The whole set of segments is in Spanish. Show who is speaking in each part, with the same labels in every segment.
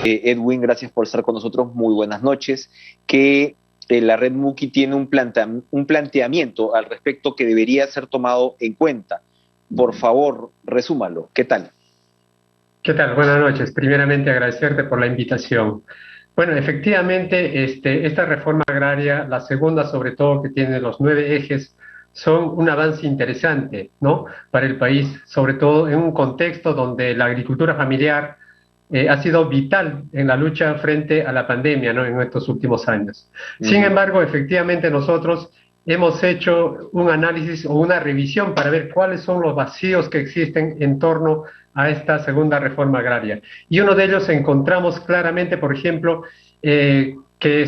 Speaker 1: Edwin, gracias por estar con nosotros. Muy buenas noches. Que la red Muki tiene un planteamiento al respecto que debería ser tomado en cuenta. Por favor, resúmalo. ¿Qué tal?
Speaker 2: ¿Qué tal? Buenas noches. Primeramente agradecerte por la invitación. Bueno, efectivamente, esta reforma agraria, la segunda sobre todo, que tiene los 9 ejes, son un avance interesante, ¿no? Para el país, sobre todo en un contexto donde la agricultura familiar ha sido vital en la lucha frente a la pandemia, ¿no? En estos últimos años. Sin
Speaker 1: Ujú.
Speaker 2: embargo, efectivamente nosotros hemos hecho un análisis o una revisión para ver cuáles son los vacíos que existen en torno a esta segunda reforma agraria. Y uno de ellos encontramos claramente, por ejemplo, que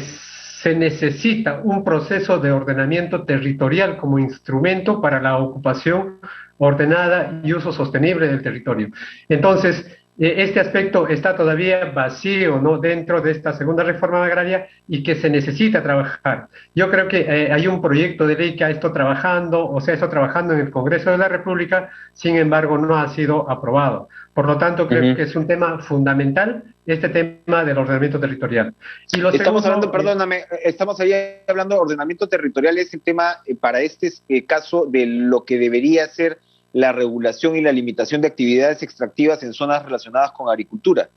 Speaker 2: se necesita un proceso de ordenamiento territorial como instrumento para la ocupación ordenada y uso sostenible del territorio. Entonces, este aspecto está todavía vacío, ¿no?, dentro de esta segunda reforma agraria y que se necesita trabajar. Yo creo que hay un proyecto de ley que ha estado trabajando, o sea, está trabajando en el Congreso de la República, sin embargo, no ha sido aprobado. Por lo tanto, creo
Speaker 1: Ujú.
Speaker 2: que es un tema fundamental este tema del ordenamiento territorial. Y lo
Speaker 1: Estamos hablando,
Speaker 2: segundo,
Speaker 1: perdóname, estamos ahí hablando de ordenamiento territorial, es el tema para este caso de lo que debería ser la regulación y la limitación de actividades extractivas en zonas relacionadas con agricultura.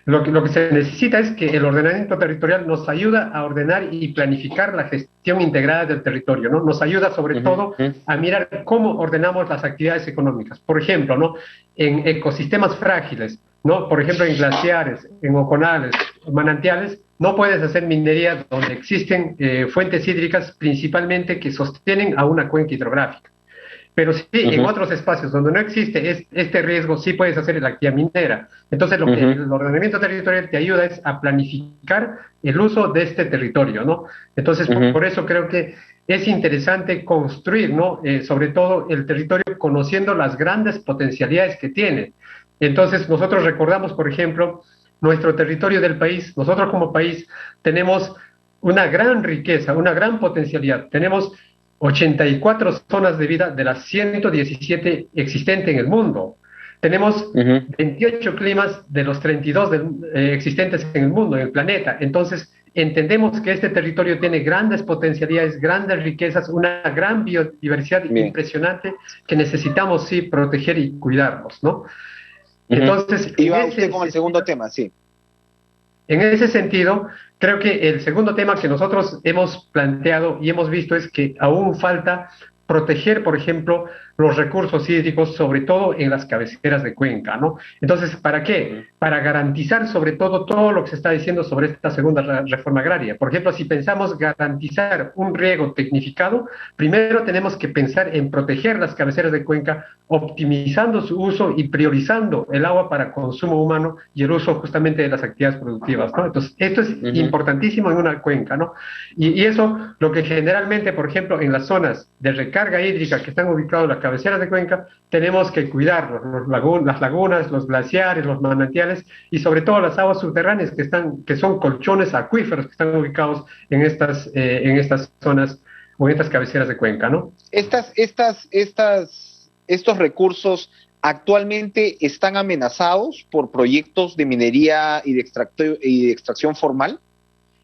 Speaker 2: lo que se necesita es que el ordenamiento territorial nos ayuda a ordenar y planificar la gestión integrada del territorio, ¿no? Nos ayuda sobre
Speaker 1: Ujú,
Speaker 2: todo a mirar cómo ordenamos las actividades económicas. Por ejemplo, ¿no?, en ecosistemas frágiles, ¿no? Por ejemplo, en glaciares, en oconales, manantiales, no puedes hacer minería donde existen fuentes hídricas principalmente que sostienen a una cuenca hidrográfica. Pero sí, en
Speaker 1: ujú,
Speaker 2: otros espacios donde no existe este riesgo, sí puedes hacer la actividad minera. Entonces, lo que
Speaker 1: ujú,
Speaker 2: el ordenamiento territorial te ayuda es a planificar el uso de este territorio, ¿no? Entonces,
Speaker 1: ujú.
Speaker 2: por eso creo que es interesante construir, ¿no? Sobre todo el territorio conociendo las grandes potencialidades que tiene. Entonces, nosotros recordamos, por ejemplo, nuestro territorio del país. Nosotros como país tenemos una gran riqueza, una gran potencialidad. Tenemos 84 zonas de vida de las 117 existentes en el mundo. Tenemos
Speaker 1: Ujú.
Speaker 2: 28 climas de los 32 existentes en el mundo, en el planeta. Entonces, entendemos que este territorio tiene grandes potencialidades, grandes riquezas, una gran biodiversidad
Speaker 1: Bien.
Speaker 2: impresionante que necesitamos, sí, proteger y cuidarnos, ¿no?
Speaker 1: Ujú.
Speaker 2: Entonces,
Speaker 1: Iba usted con el segundo tema, sí.
Speaker 2: en ese sentido, creo que el segundo tema que nosotros hemos planteado y hemos visto es que aún falta proteger, por ejemplo, los recursos hídricos, sobre todo en las cabeceras de cuenca, ¿no? Entonces, ¿para qué?
Speaker 1: Ujú,
Speaker 2: Para garantizar sobre todo lo que se está diciendo sobre esta segunda reforma agraria. Por ejemplo, si pensamos garantizar un riego tecnificado, primero tenemos que pensar en proteger las cabeceras de cuenca, optimizando su uso y priorizando el agua para consumo humano y el uso justamente de las actividades productivas, ¿no? Entonces, esto es
Speaker 1: ujú.
Speaker 2: importantísimo en una cuenca, ¿no? Y eso, lo que generalmente, por ejemplo, en las zonas de recarga hídrica que están ubicadas en las cabeceras de cuenca, tenemos que cuidarlos, las lagunas, los glaciares, los manantiales y sobre todo las aguas subterráneas que son colchones acuíferos que están ubicados en estas zonas o en estas cabeceras de cuenca, ¿no?
Speaker 1: Estos recursos actualmente están amenazados por proyectos de minería y de extracción formal.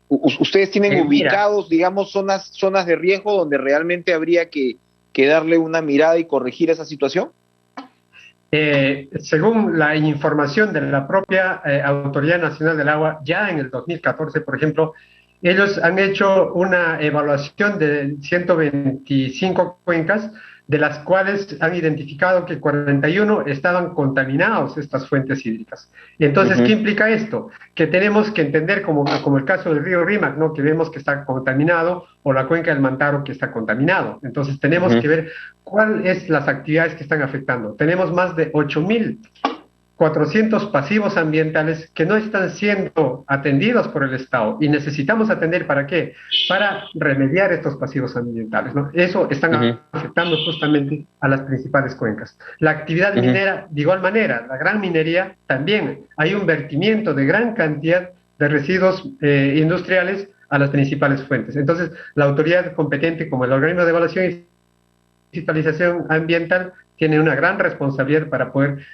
Speaker 1: ¿Ustedes tienen
Speaker 2: Mira,
Speaker 1: ubicados, digamos, zonas de riesgo donde realmente habría que darle una mirada y corregir esa situación?
Speaker 2: según la información de la propia Autoridad Nacional del Agua, ya en el 2014, por ejemplo, ellos han hecho una evaluación de 125 cuencas, de las cuales han identificado que 41 estaban contaminados estas fuentes hídricas. Entonces, ¿qué
Speaker 1: Ujú,
Speaker 2: implica esto? Que tenemos que entender, como el caso del río Rímac, ¿no?, que vemos que está contaminado, o la cuenca del Mantaro que está contaminado. Entonces, tenemos
Speaker 1: ujú.
Speaker 2: que ver cuáles son las actividades que están afectando. Tenemos más de 8.400 pasivos ambientales que no están siendo atendidos por el Estado y necesitamos atender, ¿para qué? Para remediar estos pasivos ambientales, ¿no? Eso están
Speaker 1: Ujú,
Speaker 2: afectando justamente a las principales cuencas. La actividad
Speaker 1: ujú,
Speaker 2: minera, de igual manera, la gran minería, también hay un vertimiento de gran cantidad de residuos industriales a las principales fuentes. Entonces, la autoridad competente, como el organismo de evaluación y fiscalización ambiental, tiene una gran responsabilidad para poder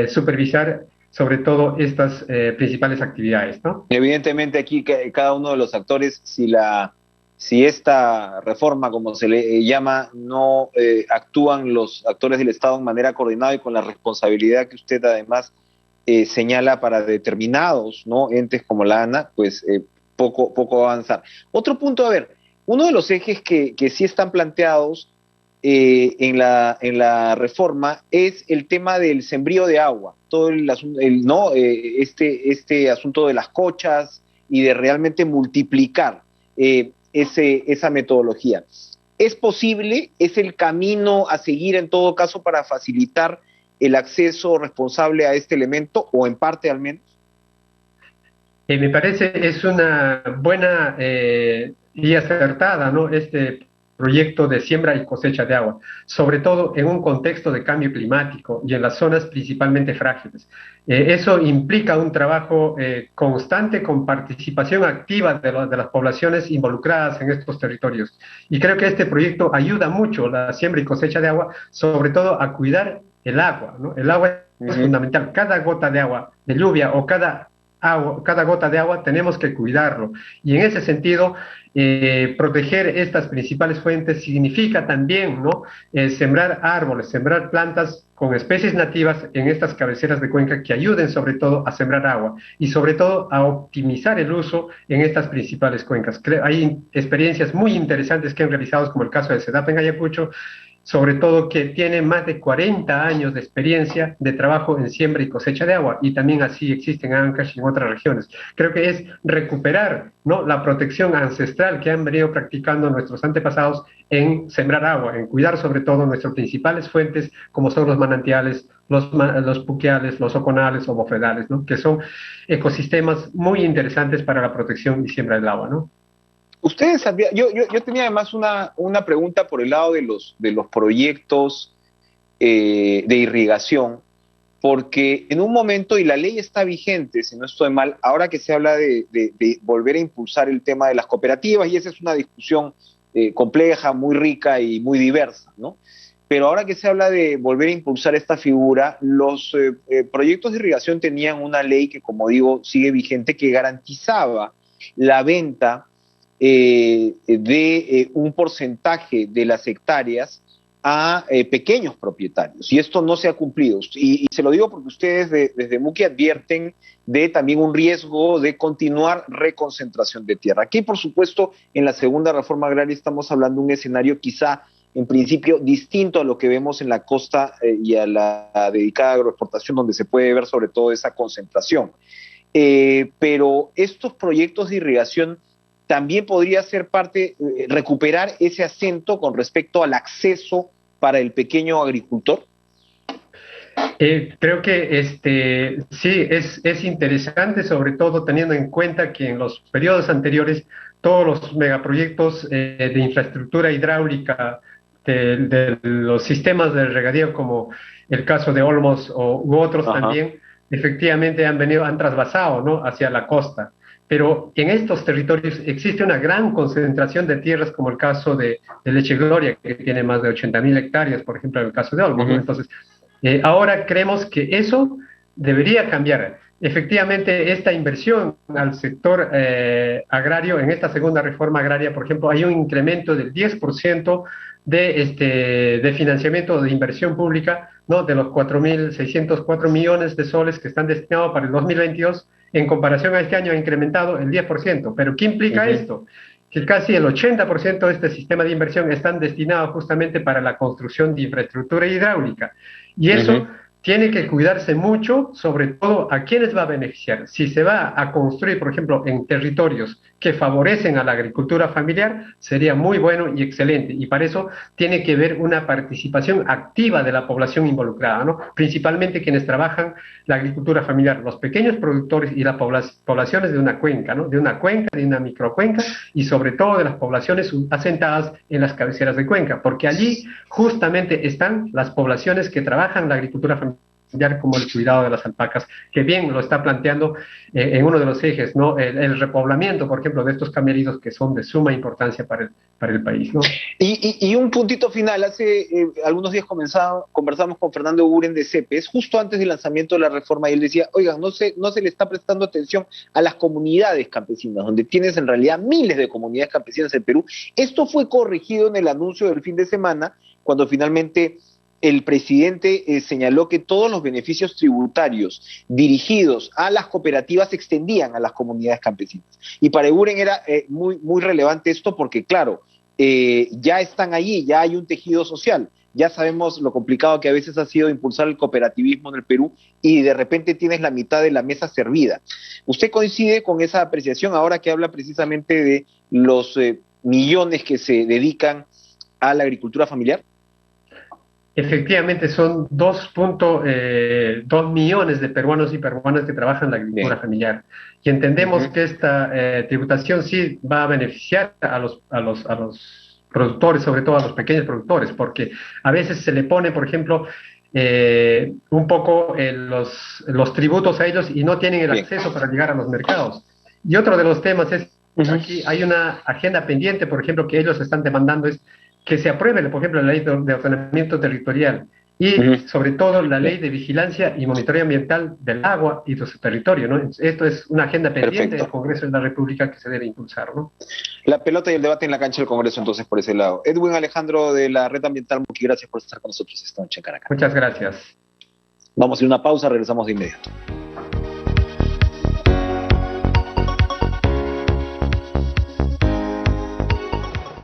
Speaker 2: supervisar sobre todo estas principales actividades, ¿no?
Speaker 1: Evidentemente aquí cada uno de los actores, si esta reforma, como se le llama, no actúan los actores del Estado en manera coordinada y con la responsabilidad que usted además señala para determinados, ¿no?, entes como la ANA, pues poco va a avanzar. Otro punto, a ver, uno de los ejes que sí están planteados en la reforma es el tema del sembrío de agua, todo el asunto, ¿no? Este asunto de las cochas y de realmente multiplicar esa metodología. ¿Es posible? ¿Es el camino a seguir en todo caso para facilitar el acceso responsable a este elemento, o en parte al menos?
Speaker 2: Me parece es una buena y acertada, ¿no?, este proyecto de siembra y cosecha de agua, sobre todo en un contexto de cambio climático y en las zonas principalmente frágiles. Eso implica un trabajo constante con participación activa de las poblaciones involucradas en estos territorios. Y creo que este proyecto ayuda mucho, la siembra y cosecha de agua, sobre todo a cuidar el agua, ¿no? El agua es fundamental. Cada gota de agua, de lluvia o cada gota de agua tenemos que cuidarlo. Y en ese sentido, proteger estas principales fuentes significa también, ¿no?, sembrar árboles, sembrar plantas con especies nativas en estas cabeceras de cuenca que ayuden sobre todo a sembrar agua y sobre todo a optimizar el uso en estas principales cuencas. Hay experiencias muy interesantes que han realizado, como el caso de CEDAP en Ayacucho, sobre todo que tiene más de 40 años de experiencia de trabajo en siembra y cosecha de agua, y también así existen en Ancash y en otras regiones. Creo que es recuperar, ¿no?, la protección ancestral que han venido practicando nuestros antepasados en sembrar agua, en cuidar sobre todo nuestras principales fuentes, como son los manantiales, los puquiales, los oconales o bofedales, ¿no?, que son ecosistemas muy interesantes para la protección y siembra del agua, ¿no?
Speaker 1: Ustedes sabían, yo tenía además una pregunta por el lado de los proyectos de irrigación, porque en un momento, y la ley está vigente, si no estoy mal, ahora que se habla de volver a impulsar el tema de las cooperativas, y esa es una discusión compleja, muy rica y muy diversa, ¿no? Pero ahora que se habla de volver a impulsar esta figura, los proyectos de irrigación tenían una ley que, como digo, sigue vigente, que garantizaba la venta de un porcentaje de las hectáreas a pequeños propietarios, y esto no se ha cumplido. Y se lo digo porque ustedes desde Muki advierten de también un riesgo de continuar reconcentración de tierra. Aquí, por supuesto, en la segunda reforma agraria estamos hablando de un escenario quizá en principio distinto a lo que vemos en la costa y a la dedicada a agroexportación, donde se puede ver sobre todo esa concentración. Pero estos proyectos de irrigación también podría ser parte, recuperar ese acento con respecto al acceso para el pequeño agricultor.
Speaker 2: Creo que sí, es interesante, sobre todo teniendo en cuenta que en los periodos anteriores todos los megaproyectos de infraestructura hidráulica de los sistemas de regadío, como el caso de Olmos u otros también, efectivamente han trasvasado, ¿no?, hacia la costa. Pero en estos territorios existe una gran concentración de tierras, como el caso de Leche Gloria, que tiene más de 80.000 hectáreas, por ejemplo, en el caso de Olmos, ¿no? Entonces, ahora creemos que eso debería cambiar. Efectivamente, esta inversión al sector agrario, en esta segunda reforma agraria, por ejemplo, hay un incremento del 10% de financiamiento de inversión pública, ¿no?, de los 4.604 millones de soles que están destinados para el 2022, en comparación a este año ha incrementado el 10%. ¿Pero qué implica esto? Que casi el 80% de este sistema de inversión están destinados justamente para la construcción de infraestructura hidráulica. Y eso tiene que cuidarse mucho, sobre todo a quiénes va a beneficiar. Si se va a construir, por ejemplo, en territorios que favorecen a la agricultura familiar, sería muy bueno y excelente. Y para eso tiene que haber una participación activa de la población involucrada, ¿no?, principalmente quienes trabajan la agricultura familiar, los pequeños productores y las poblaciones de una cuenca, ¿no?, de una microcuenca, y sobre todo de las poblaciones asentadas en las cabeceras de cuenca, porque allí justamente están las poblaciones que trabajan la agricultura familiar como el cuidado de las alpacas, que bien lo está planteando en uno de los ejes, ¿no? El repoblamiento, por ejemplo, de estos camerinos que son de suma importancia para el país, ¿no?
Speaker 1: Y un puntito final, hace algunos días conversamos con Fernando Uren de CEPES, justo antes del lanzamiento de la reforma, y él decía, oigan, no se le está prestando atención a las comunidades campesinas, donde tienes en realidad miles de comunidades campesinas en Perú. Esto fue corregido en el anuncio del fin de semana, cuando finalmente el presidente señaló que todos los beneficios tributarios dirigidos a las cooperativas se extendían a las comunidades campesinas. Y para Uren era muy relevante esto porque, claro, ya están allí, ya hay un tejido social, ya sabemos lo complicado que a veces ha sido impulsar el cooperativismo en el Perú y de repente tienes la mitad de la mesa servida. ¿Usted coincide con esa apreciación ahora que habla precisamente de los millones que se dedican a la agricultura familiar?
Speaker 2: Efectivamente, son 2.2 millones de peruanos y peruanas que trabajan en la agricultura familiar. Y entendemos que esta tributación sí va a beneficiar a los productores, sobre todo a los pequeños productores, porque a veces se le pone, por ejemplo, un poco los tributos a ellos y no tienen el acceso para llegar a los mercados. Y otro de los temas es, aquí hay una agenda pendiente, por ejemplo, que ellos están demandando, es que se apruebe, por ejemplo, la ley de ordenamiento territorial y sobre todo la ley de vigilancia y monitoreo ambiental del agua y de su territorio, ¿no? Esto es una agenda pendiente del Congreso de la República que se debe impulsar, ¿no?
Speaker 1: La pelota y el debate en la cancha del Congreso, entonces, por ese lado. Edwin Alejandro de la Red Ambiental Muki, gracias por estar con nosotros esta noche en Caracas.
Speaker 2: Muchas gracias.
Speaker 1: Vamos a ir a una pausa, regresamos de inmediato.